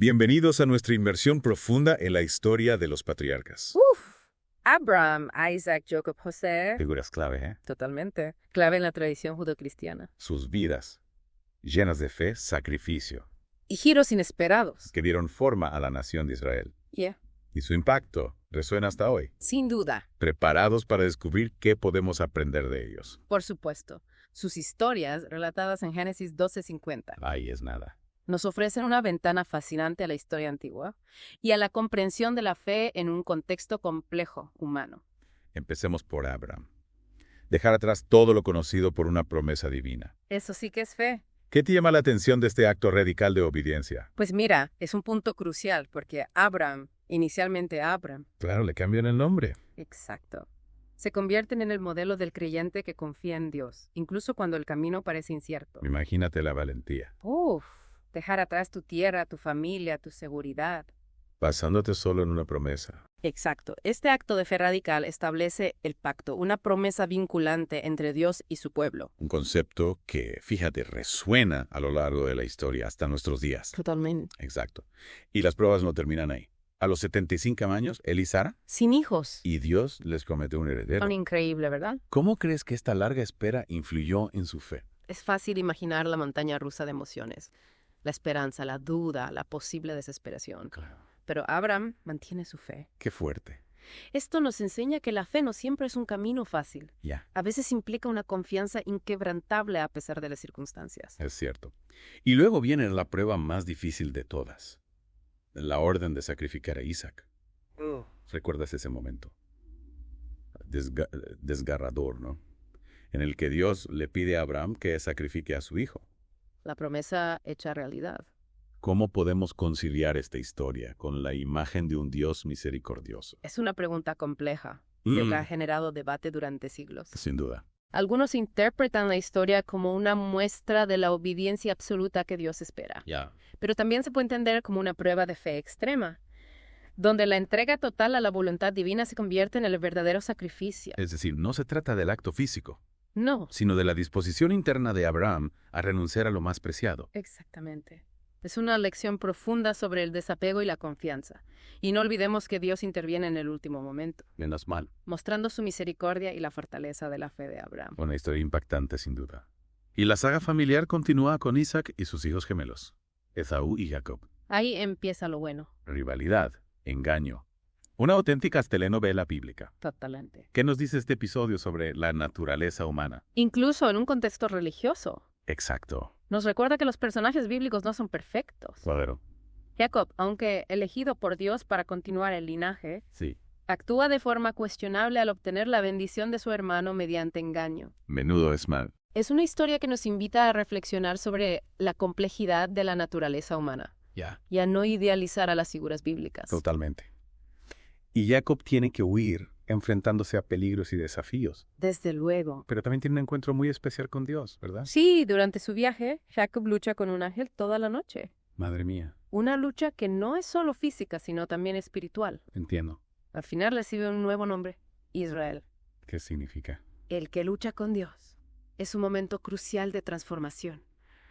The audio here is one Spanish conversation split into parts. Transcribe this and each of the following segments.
Bienvenidos a nuestra inmersión profunda en la historia de los patriarcas. Uf, Abraham, Isaac, Jacob, José. Figuras clave, ¿eh? Totalmente. Clave en la tradición judeocristiana. Sus vidas, llenas de fe, sacrificio, Y giros inesperados. que dieron forma a la nación de Israel. Yeah. Y su impacto resuena hasta hoy. Sin duda, Preparados para descubrir qué podemos aprender de ellos. por supuesto. Sus historias, relatadas en Génesis 12:50, Ahí es nada. nos ofrecen una ventana fascinante a la historia antigua y a la comprensión de la fe en un contexto complejo humano. Empecemos por Abraham. Dejar atrás todo lo conocido por una promesa divina. Eso sí que es fe. ¿Qué te llama la atención de este acto radical de obediencia? Pues mira, es un punto crucial porque Abraham, inicialmente Abraham, Claro, le cambian el nombre. exacto, se convierten en el modelo del creyente que confía en Dios, incluso cuando el camino parece incierto. Imagínate la valentía. Uf, dejar atrás tu tierra, tu familia, tu seguridad. Basándote solo en una promesa. Exacto. Este acto de fe radical establece el pacto, una promesa vinculante entre Dios y su pueblo. Un concepto que, fíjate, resuena a lo largo de la historia hasta nuestros días. Totalmente. Exacto. Y las pruebas no terminan ahí. A los 75 años, él y Sara, Sin hijos. y Dios les prometió un heredero. Son increíble, ¿verdad? ¿Cómo crees que esta larga espera influyó en su fe? Es fácil imaginar la montaña rusa de emociones. La esperanza, la duda, la posible desesperación. Claro. Pero Abraham mantiene su fe. Qué fuerte. Esto nos enseña que la fe no siempre es un camino fácil. Ya, A veces implica una confianza inquebrantable a pesar de las circunstancias. es cierto. Y luego viene la prueba más difícil de todas. La orden de sacrificar a Isaac. ¿Recuerdas ese momento? Desgarrador, ¿no? En el que Dios le pide a Abraham que sacrifique a su hijo. La promesa hecha realidad. ¿Cómo podemos conciliar esta historia con la imagen de un Dios misericordioso? Es una pregunta compleja Mm. que ha generado debate durante siglos. Sin duda. Algunos interpretan la historia como una muestra de la obediencia absoluta que Dios espera. Ya. Pero también se puede entender como una prueba de fe extrema, donde la entrega total a la voluntad divina se convierte en el verdadero sacrificio. Es decir, no se trata del acto físico, No, sino de la disposición interna de Abraham a renunciar a lo más preciado. exactamente. Es una lección profunda sobre el desapego y la confianza. Y no olvidemos que Dios interviene en el último momento, Menos mal. mostrando su misericordia y la fortaleza de la fe de Abraham. Una historia impactante, sin duda. Y la saga familiar continúa con Isaac y sus hijos gemelos, Esaú y Jacob. Ahí empieza lo bueno, Rivalidad, engaño. Una auténtica telenovela bíblica. totalmente. ¿Qué nos dice este episodio sobre la naturaleza humana? Incluso en un contexto religioso. Exacto. Nos recuerda que los personajes bíblicos no son perfectos. Claro. Jacob, aunque elegido por Dios para continuar el linaje, Sí. actúa de forma cuestionable al obtener la bendición de su hermano mediante engaño. Menudo es mal. Es una historia que nos invita a reflexionar sobre la complejidad de la naturaleza humana Ya. y a no idealizar a las figuras bíblicas. Totalmente. Y Jacob tiene que huir, enfrentándose a peligros y desafíos. Desde luego. Pero también tiene un encuentro muy especial con Dios, ¿verdad? Sí, durante su viaje, Jacob lucha con un ángel toda la noche. Madre mía. Una lucha que no es solo física, sino también espiritual. Entiendo. Al final recibe un nuevo nombre, Israel, ¿Qué significa? el que lucha con Dios. Es un momento crucial de transformación.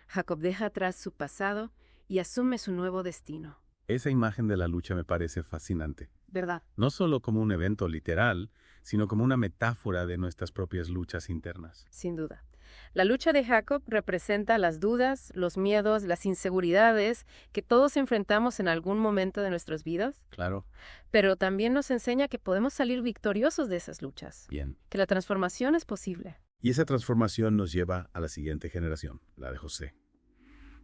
Jacob deja atrás su pasado y asume su nuevo destino. Esa imagen de la lucha me parece fascinante. ¿Verdad? No solo como un evento literal, sino como una metáfora de nuestras propias luchas internas. Sin duda. La lucha de Jacob representa las dudas, los miedos, las inseguridades que todos enfrentamos en algún momento de nuestras vidas, Claro. pero también nos enseña que podemos salir victoriosos de esas luchas, Bien. que la transformación es posible. Y esa transformación nos lleva a la siguiente generación, la de José.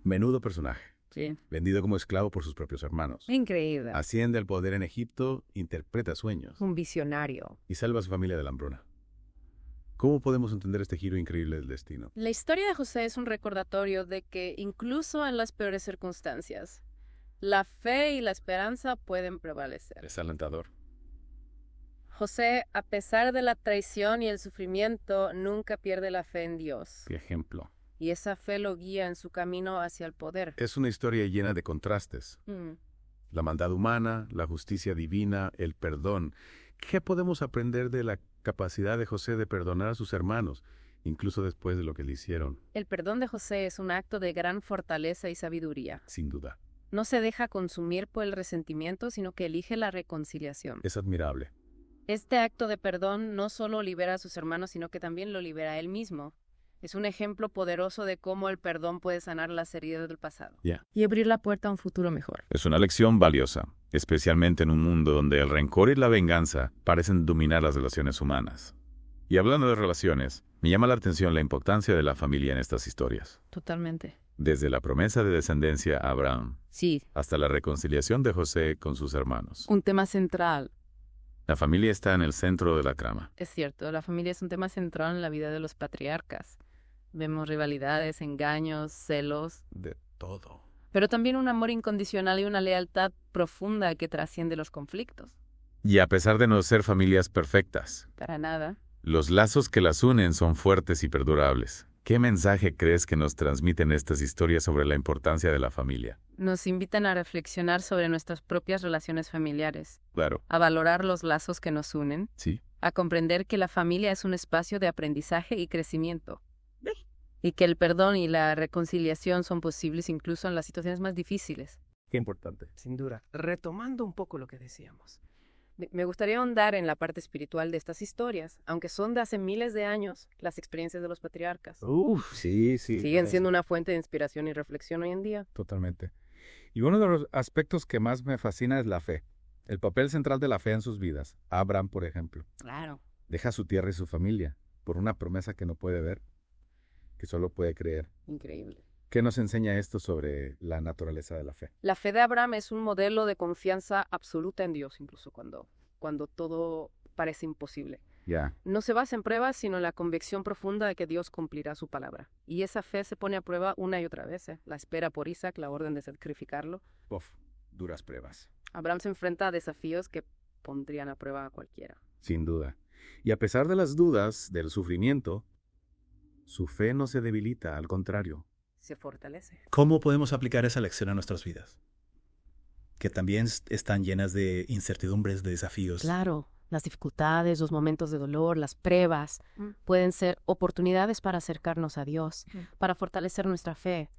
Menudo personaje, Sí. vendido como esclavo por sus propios hermanos. Increíble. Asciende al poder en Egipto, interpreta sueños Un visionario. y salva a su familia de la hambruna. ¿Cómo podemos entender este giro increíble del destino? La historia de José es un recordatorio de que incluso en las peores circunstancias, la fe y la esperanza pueden prevalecer. Es alentador. José, a pesar de la traición y el sufrimiento, nunca pierde la fe en Dios. Qué ejemplo. Y esa fe lo guía en su camino hacia el poder. Es una historia llena de contrastes. La maldad humana, la justicia divina, el perdón. ¿Qué podemos aprender de la capacidad de José de perdonar a sus hermanos, incluso después de lo que le hicieron? El perdón de José es un acto de gran fortaleza y sabiduría. Sin duda. No se deja consumir por el resentimiento, sino que elige la reconciliación. Es admirable. Este acto de perdón no solo libera a sus hermanos, sino que también lo libera a él mismo. Es un ejemplo poderoso de cómo el perdón puede sanar las heridas del pasado y abrir la puerta a un futuro mejor. Es una lección valiosa, especialmente en un mundo donde el rencor y la venganza parecen dominar las relaciones humanas. Y hablando de relaciones, me llama la atención la importancia de la familia en estas historias. Totalmente. Desde la promesa de descendencia a Abraham Sí, hasta la reconciliación de José con sus hermanos. un tema central. La familia está en el centro de la trama. Es cierto, la familia es un tema central en la vida de los patriarcas. Vemos rivalidades, engaños, celos, De todo. pero también un amor incondicional y una lealtad profunda que trasciende los conflictos. Y a pesar de no ser familias perfectas, Para nada. los lazos que las unen son fuertes y perdurables. ¿Qué mensaje crees que nos transmiten estas historias sobre la importancia de la familia? Nos invitan a reflexionar sobre nuestras propias relaciones familiares, Claro. a valorar los lazos que nos unen, Sí. a comprender que la familia es un espacio de aprendizaje y crecimiento, y que el perdón y la reconciliación son posibles incluso en las situaciones más difíciles. Qué importante. Sin duda. Retomando un poco lo que decíamos. Me gustaría ahondar en la parte espiritual de estas historias, aunque son de hace miles de años las experiencias de los patriarcas. Sí. Siguen siendo una fuente de inspiración y reflexión hoy en día. Totalmente. Y uno de los aspectos que más me fascina es la fe. El papel central de la fe en sus vidas. Abraham, por ejemplo, Claro. deja su tierra y su familia por una promesa que no puede ver, que solo puede creer. Increíble. ¿Qué nos enseña esto sobre la naturaleza de la fe? La fe de Abraham es un modelo de confianza absoluta en Dios, incluso cuando todo parece imposible. Ya. No se basa en pruebas, sino en la convicción profunda de que Dios cumplirá su palabra. Y esa fe se pone a prueba una y otra vez. La espera por Isaac, la orden de sacrificarlo. Duras pruebas. Abraham se enfrenta a desafíos que pondrían a prueba a cualquiera. Sin duda. Y a pesar de las dudas, del sufrimiento, su fe no se debilita, al contrario. Se fortalece. ¿Cómo podemos aplicar esa lección a nuestras vidas? Que también están llenas de incertidumbres, de desafíos. Claro, las dificultades, los momentos de dolor, las pruebas pueden ser oportunidades para acercarnos a Dios, para fortalecer nuestra fe,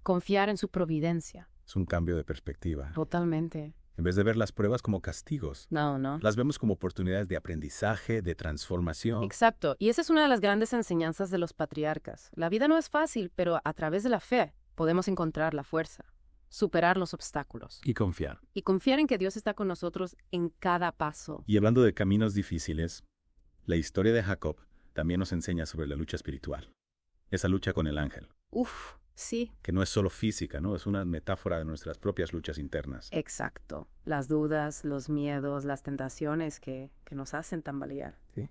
confiar en su providencia. Es un cambio de perspectiva. Totalmente. En vez de ver las pruebas como castigos, No. las vemos como oportunidades de aprendizaje, de transformación. Exacto. Y esa es una de las grandes enseñanzas de los patriarcas. La vida no es fácil, pero a través de la fe podemos encontrar la fuerza, superar los obstáculos Y confiar. y confiar en que Dios está con nosotros en cada paso. Y hablando de caminos difíciles, la historia de Jacob también nos enseña sobre la lucha espiritual. Esa lucha con el ángel, Uf, sí. que no es solo física, ¿no? Es una metáfora de nuestras propias luchas internas. Exacto. Las dudas, los miedos, las tentaciones que nos hacen tambalear. Sí.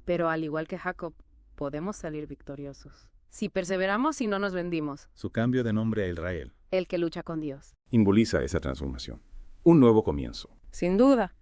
Pero al igual que Jacob, podemos salir victoriosos. Si perseveramos y no nos rendimos. Su cambio de nombre a Israel El que lucha con Dios. Simboliza esa transformación. Un nuevo comienzo. Sin duda.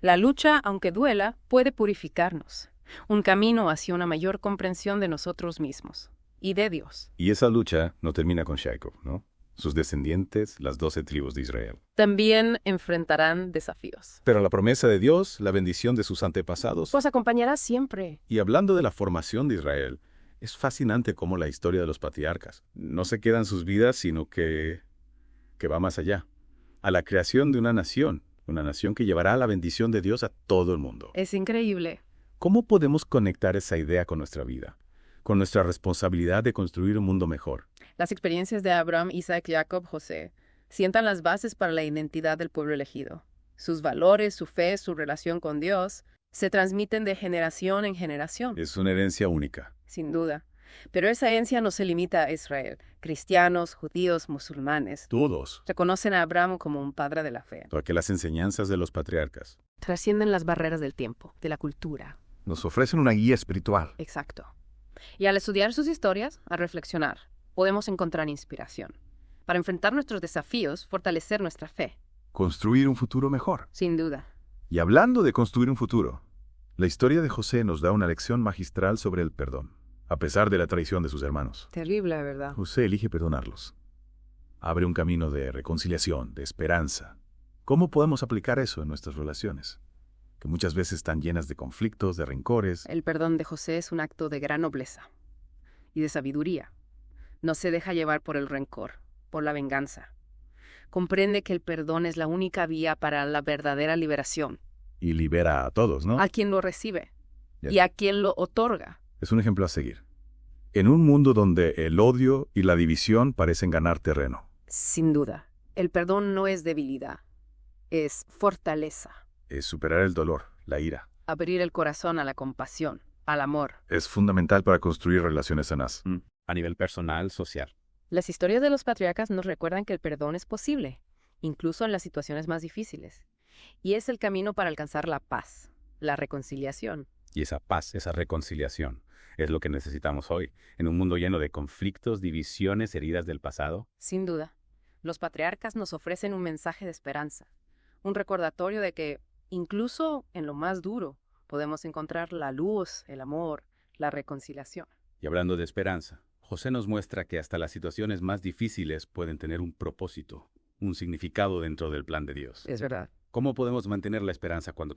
La lucha, aunque duela, puede purificarnos. Un camino hacia una mayor comprensión de nosotros mismos y de Dios. Y esa lucha no termina con Jacob, ¿no? Sus descendientes, las 12 tribus de Israel. También enfrentarán desafíos. Pero la promesa de Dios, la bendición de sus antepasados. Pues acompañará siempre. Y hablando de la formación de Israel, es fascinante cómo la historia de los patriarcas no se queda en sus vidas, sino que va más allá. A la creación de una nación que llevará la bendición de Dios a todo el mundo. Es increíble. ¿Cómo podemos conectar esa idea con nuestra vida? Con nuestra responsabilidad de construir un mundo mejor. Las experiencias de Abraham, Isaac, Jacob, José sientan las bases para la identidad del pueblo elegido. Sus valores, su fe, su relación con Dios se transmiten de generación en generación. Es una herencia única. Sin duda. Pero esa herencia no se limita a Israel. Cristianos, judíos, musulmanes Todos. reconocen a Abraham como un padre de la fe. Porque las enseñanzas de los patriarcas Trascienden las barreras del tiempo, de la cultura. nos ofrecen una guía espiritual. Exacto. Y al estudiar sus historias, al reflexionar, podemos encontrar inspiración. Para enfrentar nuestros desafíos, fortalecer nuestra fe. Construir un futuro mejor. Sin duda. Y hablando de construir un futuro, la historia de José nos da una lección magistral sobre el perdón, a pesar de la traición de sus hermanos. Terrible, ¿verdad? José elige perdonarlos. Abre un camino de reconciliación, de esperanza. ¿Cómo podemos aplicar eso en nuestras relaciones? Que muchas veces están llenas de conflictos, de rencores. El perdón de José es un acto de gran nobleza y de sabiduría. No se deja llevar por el rencor, por la venganza. comprende que el perdón es la única vía para la verdadera liberación. Y libera a todos, ¿no? A quien lo recibe y a quien lo otorga. Es un ejemplo a seguir. En un mundo donde el odio y la división parecen ganar terreno. Sin duda, el perdón no es debilidad, es fortaleza. Es superar el dolor, la ira. Abrir el corazón a la compasión, al amor. Es fundamental para construir relaciones sanas. A nivel personal, social. Las historias de los patriarcas nos recuerdan que el perdón es posible, incluso en las situaciones más difíciles. Y es el camino para alcanzar la paz, la reconciliación. Y esa paz, esa reconciliación, es lo que necesitamos hoy, en un mundo lleno de conflictos, divisiones, heridas del pasado. Sin duda, los patriarcas nos ofrecen un mensaje de esperanza, un recordatorio de que, incluso en lo más duro, podemos encontrar la luz, el amor, la reconciliación. Y hablando de esperanza, José nos muestra que hasta las situaciones más difíciles pueden tener un propósito, un significado dentro del plan de Dios. Es verdad. ¿Cómo podemos mantener la esperanza cuando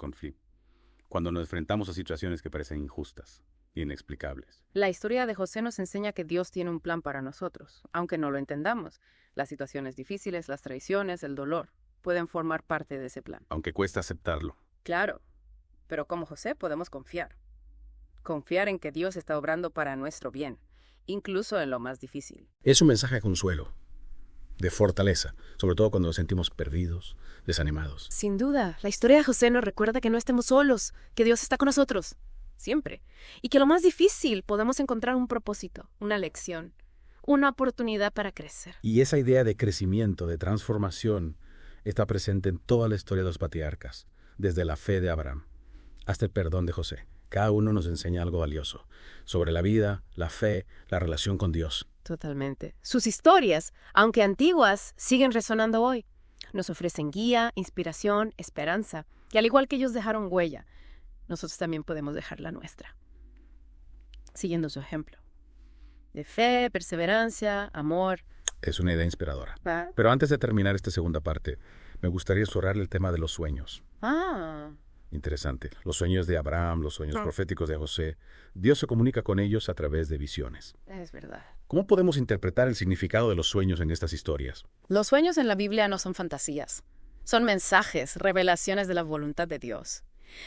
nos enfrentamos a situaciones que parecen injustas, inexplicables? La historia de José nos enseña que Dios tiene un plan para nosotros, aunque no lo entendamos. Las situaciones difíciles, las traiciones, el dolor, pueden formar parte de ese plan. Aunque cuesta aceptarlo. Claro, pero como José podemos confiar. Confiar en que Dios está obrando para nuestro bien, incluso en lo más difícil. Es un mensaje de consuelo, de fortaleza, sobre todo cuando nos sentimos perdidos, desanimados. Sin duda, la historia de José nos recuerda que no estemos solos, que Dios está con nosotros, siempre. Y que lo más difícil podemos encontrar un propósito, una lección, una oportunidad para crecer. Y esa idea de crecimiento, de transformación, está presente en toda la historia de los patriarcas, desde la fe de Abraham hasta el perdón de José. Cada uno nos enseña algo valioso sobre la vida, la fe, la relación con Dios. Totalmente. Sus historias, aunque antiguas, siguen resonando hoy. Nos ofrecen guía, inspiración, esperanza. Y al igual que ellos dejaron huella, nosotros también podemos dejar la nuestra. Siguiendo su ejemplo. De fe, perseverancia, amor. Es una idea inspiradora. Pero antes de terminar esta segunda parte, me gustaría explorar el tema de los sueños. Interesante. Los sueños de Abraham, los sueños proféticos de José. Dios se comunica con ellos a través de visiones. Es verdad. ¿Cómo podemos interpretar el significado de los sueños en estas historias? Los sueños en la Biblia no son fantasías. Son mensajes, revelaciones de la voluntad de Dios.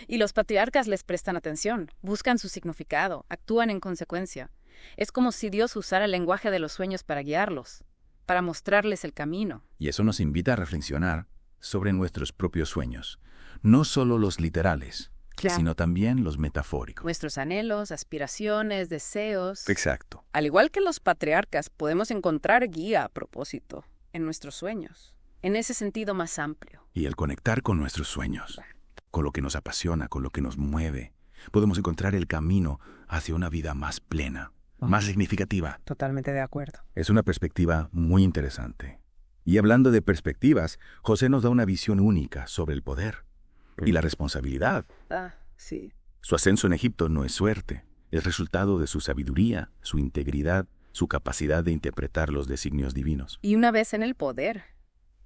Y los patriarcas les prestan atención, buscan su significado, actúan en consecuencia. Es como si Dios usara el lenguaje de los sueños para guiarlos, para mostrarles el camino. Y eso nos invita a reflexionar sobre nuestros propios sueños. No solo los literales, sino también los metafóricos. Nuestros anhelos, aspiraciones, deseos. Exacto. Al igual que los patriarcas, podemos encontrar guía a propósito en nuestros sueños, en ese sentido más amplio. Y el conectar con nuestros sueños, con lo que nos apasiona, con lo que nos mueve, podemos encontrar el camino hacia una vida más plena, más significativa. Totalmente de acuerdo. Es una perspectiva muy interesante. Y hablando de perspectivas, José nos da una visión única sobre el poder y la responsabilidad. Sí. Su ascenso en Egipto no es suerte, es resultado de su sabiduría, su integridad, su capacidad de interpretar los designios divinos. Y una vez en el poder,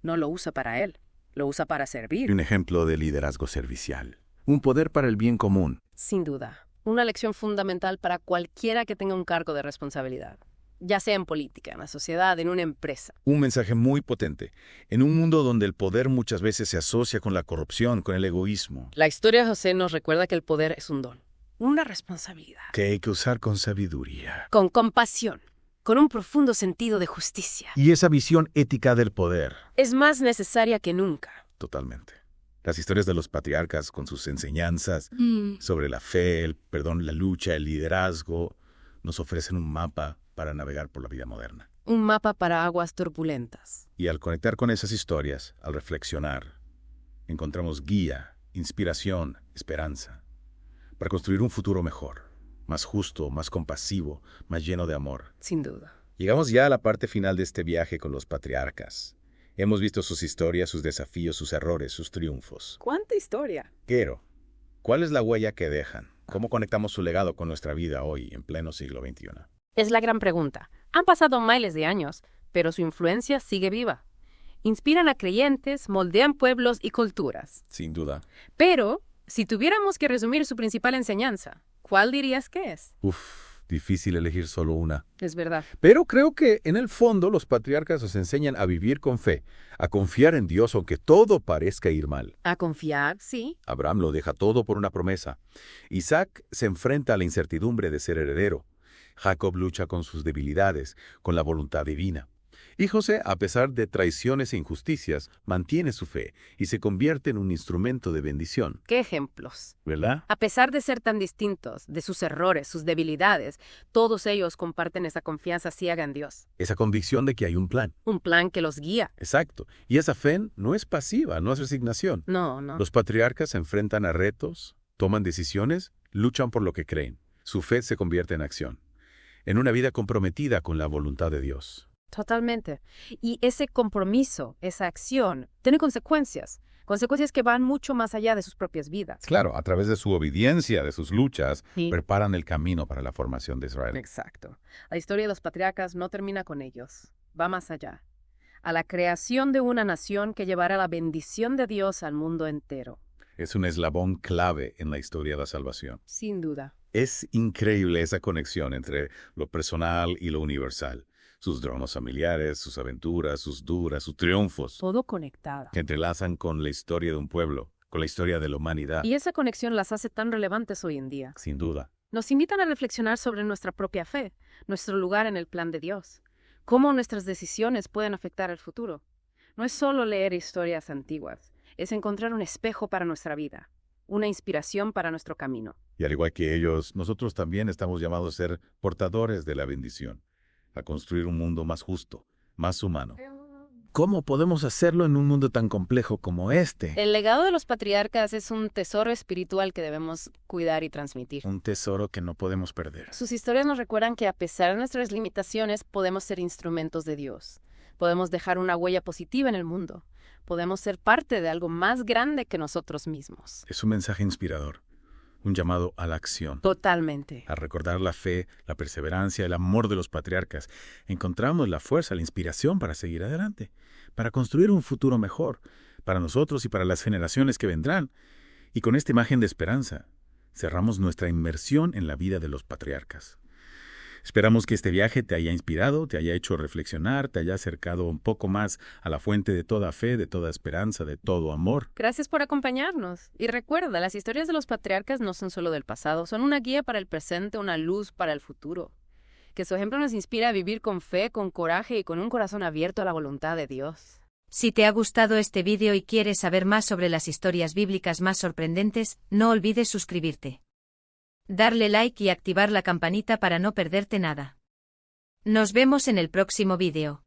no lo usa para él, lo usa para servir. Un ejemplo de liderazgo servicial, un poder para el bien común. Sin duda, una lección fundamental para cualquiera que tenga un cargo de responsabilidad. Ya sea en política, en la sociedad, en una empresa. Un mensaje muy potente, en un mundo donde el poder muchas veces se asocia con la corrupción, con el egoísmo. La historia de José nos recuerda que el poder es un don, una responsabilidad. Que hay que usar con sabiduría. Con compasión, con un profundo sentido de justicia. Y esa visión ética del poder. Es más necesaria que nunca. Totalmente. Las historias de los patriarcas con sus enseñanzas sobre la fe, el perdón, la lucha, el liderazgo, nos ofrecen un mapa para navegar por la vida moderna. Un mapa para aguas turbulentas. Y al conectar con esas historias, al reflexionar, encontramos guía, inspiración, esperanza, para construir un futuro mejor, más justo, más compasivo, más lleno de amor. Sin duda. Llegamos ya a la parte final de este viaje con los patriarcas. Hemos visto sus historias, sus desafíos, sus errores, sus triunfos. ¿Cuánta historia? Pero, ¿cuál es la huella que dejan? ¿Cómo conectamos su legado con nuestra vida hoy, en pleno siglo XXI? Es la gran pregunta. Han pasado miles de años, pero su influencia sigue viva. Inspiran a creyentes, moldean pueblos y culturas. Sin duda. Pero, si tuviéramos que resumir su principal enseñanza, ¿cuál dirías que es? Difícil elegir solo una. Es verdad. Pero creo que en el fondo los patriarcas nos enseñan a vivir con fe, a confiar en Dios aunque todo parezca ir mal. A confiar, sí. Abraham lo deja todo por una promesa. Isaac se enfrenta a la incertidumbre de ser heredero. Jacob lucha con sus debilidades, con la voluntad divina. Y José, a pesar de traiciones e injusticias, mantiene su fe y se convierte en un instrumento de bendición. ¡Qué ejemplos! ¿Verdad? A pesar de ser tan distintos, de sus errores, sus debilidades, todos ellos comparten esa confianza ciega en Dios. Esa convicción de que hay un plan. Un plan que los guía. Exacto. Y esa fe no es pasiva, no es resignación. No, no. Los patriarcas se enfrentan a retos, toman decisiones, luchan por lo que creen. Su fe se convierte en acción, en una vida comprometida con la voluntad de Dios. Totalmente. Y ese compromiso, esa acción, tiene consecuencias. Consecuencias que van mucho más allá de sus propias vidas. Claro, a través de su obediencia, de sus luchas, Sí. preparan el camino para la formación de Israel. Exacto. La historia de los patriarcas no termina con ellos. Va más allá. A la creación de una nación que llevará la bendición de Dios al mundo entero. Es un eslabón clave en la historia de la salvación. Sin duda. Es increíble esa conexión entre lo personal y lo universal. Sus dramas familiares, sus aventuras, sus duras, sus triunfos, Todo conectado. que entrelazan con la historia de un pueblo, con la historia de la humanidad, Y esa conexión las hace tan relevantes hoy en día. sin duda. Nos invitan a reflexionar sobre nuestra propia fe, nuestro lugar en el plan de Dios, cómo nuestras decisiones pueden afectar el futuro. No es solo leer historias antiguas, es encontrar un espejo para nuestra vida, una inspiración para nuestro camino. Y al igual que ellos, nosotros también estamos llamados a ser portadores de la bendición, a construir un mundo más justo, más humano. ¿Cómo podemos hacerlo en un mundo tan complejo como este? El legado de los patriarcas es un tesoro espiritual que debemos cuidar y transmitir. Un tesoro que no podemos perder. Sus historias nos recuerdan que a pesar de nuestras limitaciones, podemos ser instrumentos de Dios. Podemos dejar una huella positiva en el mundo. Podemos ser parte de algo más grande que nosotros mismos. Es un mensaje inspirador, un llamado a la acción. Totalmente. A recordar la fe, la perseverancia, el amor de los patriarcas, encontramos la fuerza, la inspiración para seguir adelante, para construir un futuro mejor, para nosotros y para las generaciones que vendrán. Y con esta imagen de esperanza, cerramos nuestra inmersión en la vida de los patriarcas. Esperamos que este viaje te haya inspirado, te haya hecho reflexionar, te haya acercado un poco más a la fuente de toda fe, de toda esperanza, de todo amor. Gracias por acompañarnos. Y recuerda, las historias de los patriarcas no son solo del pasado, son una guía para el presente, una luz para el futuro. Que su ejemplo nos inspire a vivir con fe, con coraje y con un corazón abierto a la voluntad de Dios. Si te ha gustado este vídeo y quieres saber más sobre las historias bíblicas más sorprendentes, no olvides suscribirte, darle like y activar la campanita para no perderte nada. Nos vemos en el próximo vídeo.